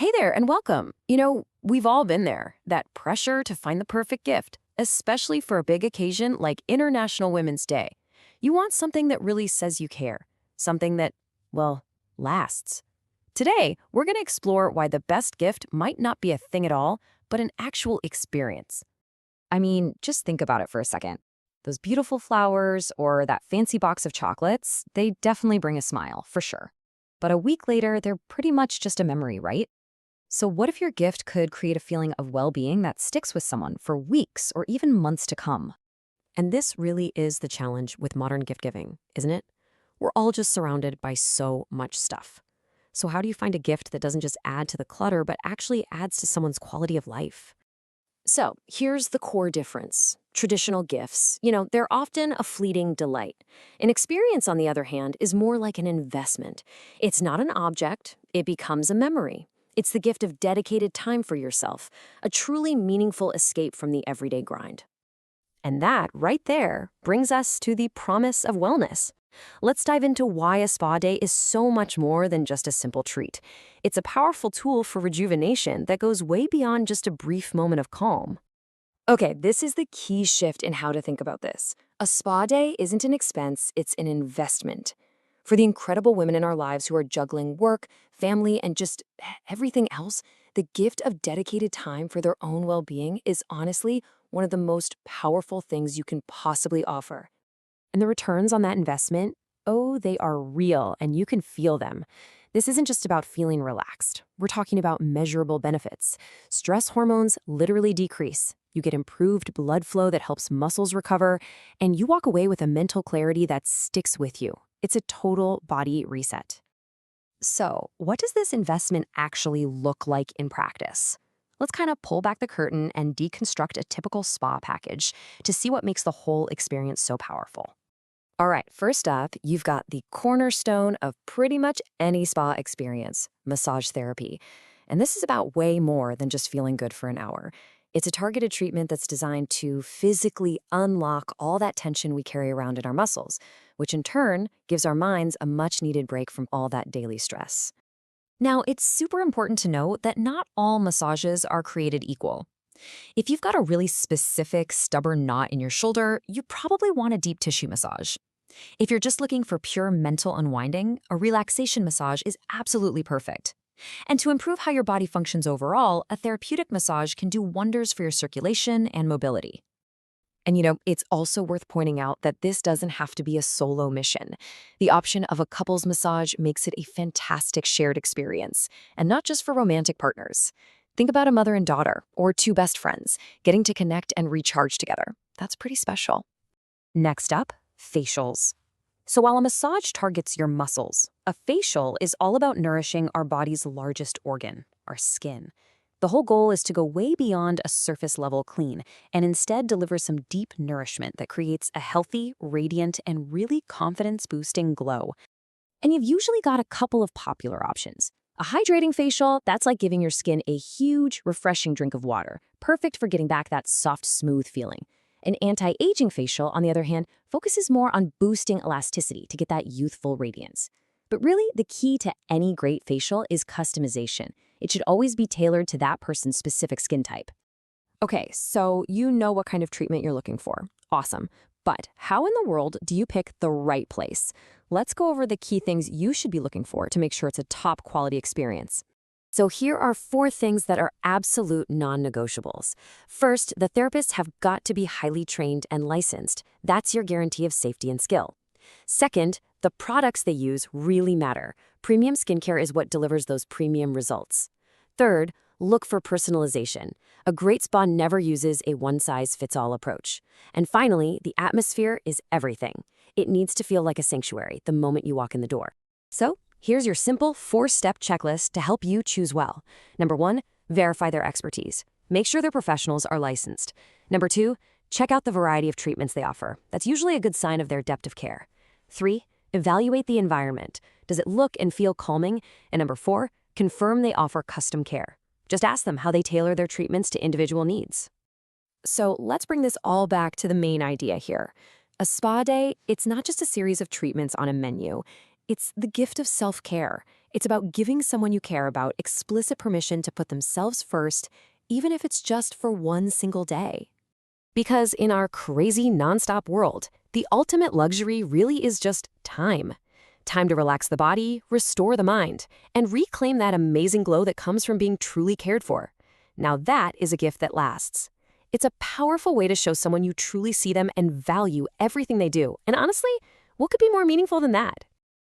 Hey there and welcome. We've all been there, that pressure to find the perfect gift, especially for a big occasion like International Women's Day. You want something that really says you care, something that, well, lasts. Today, we're going to explore why the best gift might not be a thing at all, but an actual experience. I mean, just think about it for a second. Those beautiful flowers or that fancy box of chocolates, they definitely bring a smile, for sure. But a week later, they're pretty much just a memory, right? So what if your gift could create a feeling of well-being that sticks with someone for weeks or even months to come? And this really is the challenge with modern gift giving, isn't it? We're all just surrounded by so much stuff. So how do you find a gift that doesn't just add to the clutter, but actually adds to someone's quality of life? So here's the core difference. Traditional gifts, they're often a fleeting delight. An experience, on the other hand, is more like an investment. It's not an object, it becomes a memory. It's the gift of dedicated time for yourself, a truly meaningful escape from the everyday grind. And that, right there, brings us to the promise of wellness. Let's dive into why a spa day is so much more than just a simple treat. It's a powerful tool for rejuvenation that goes way beyond just a brief moment of calm. Okay, this is the key shift in how to think about this. A spa day isn't an expense, it's an investment. For the incredible women in our lives who are juggling work, family, and just everything else, the gift of dedicated time for their own well-being is honestly one of the most powerful things you can possibly offer. And the returns on that investment, oh, they are real and you can feel them. This isn't just about feeling relaxed. We're talking about measurable benefits. Stress hormones literally decrease. You get improved blood flow that helps muscles recover, and you walk away with a mental clarity that sticks with you. It's a total body reset. So, what does this investment actually look like in practice? Let's kind of pull back the curtain and deconstruct a typical spa package to see what makes the whole experience so powerful. All right, first up, you've got the cornerstone of pretty much any spa experience, massage therapy. And this is about way more than just feeling good for an hour. It's a targeted treatment that's designed to physically unlock all that tension we carry around in our muscles, which in turn gives our minds a much-needed break from all that daily stress. Now, it's super important to note that not all massages are created equal. If you've got a really specific, stubborn knot in your shoulder, you probably want a deep tissue massage. If you're just looking for pure mental unwinding, a relaxation massage is absolutely perfect. And to improve how your body functions overall, a therapeutic massage can do wonders for your circulation and mobility. And it's also worth pointing out that this doesn't have to be a solo mission. The option of a couples massage makes it a fantastic shared experience, and not just for romantic partners. Think about a mother and daughter, or two best friends, getting to connect and recharge together. That's pretty special. Next up, facials. So while a massage targets your muscles, a facial is all about nourishing our body's largest organ, our skin. The whole goal is to go way beyond a surface-level clean and instead deliver some deep nourishment that creates a healthy, radiant, and really confidence-boosting glow. And you've usually got a couple of popular options. A hydrating facial, that's like giving your skin a huge, refreshing drink of water, perfect for getting back that soft, smooth feeling. An anti-aging facial, on the other hand, focuses more on boosting elasticity to get that youthful radiance. But really, the key to any great facial is customization. It should always be tailored to that person's specific skin type. Okay, so you know what kind of treatment you're looking for. Awesome. But how in the world do you pick the right place? Let's go over the key things you should be looking for to make sure it's a top quality experience. So here are 4 things that are absolute non-negotiables. First, the therapists have got to be highly trained and licensed. That's your guarantee of safety and skill. Second, the products they use really matter. Premium skincare is what delivers those premium results. Third, look for personalization. A great spa never uses a one-size-fits-all approach. And finally, the atmosphere is everything. It needs to feel like a sanctuary the moment you walk in the door. So, here's your simple 4-step checklist to help you choose well. Number 1, verify their expertise. Make sure their professionals are licensed. Number 2, check out the variety of treatments they offer. That's usually a good sign of their depth of care. 3, evaluate the environment. Does it look and feel calming? And number 4, confirm they offer custom care. Just ask them how they tailor their treatments to individual needs. So let's bring this all back to the main idea here. A spa day, it's not just a series of treatments on a menu. It's the gift of self-care. It's about giving someone you care about explicit permission to put themselves first, even if it's just for one single day. Because in our crazy, nonstop world, the ultimate luxury really is just time. Time to relax the body, restore the mind, and reclaim that amazing glow that comes from being truly cared for. Now that is a gift that lasts. It's a powerful way to show someone you truly see them and value everything they do. And honestly, what could be more meaningful than that?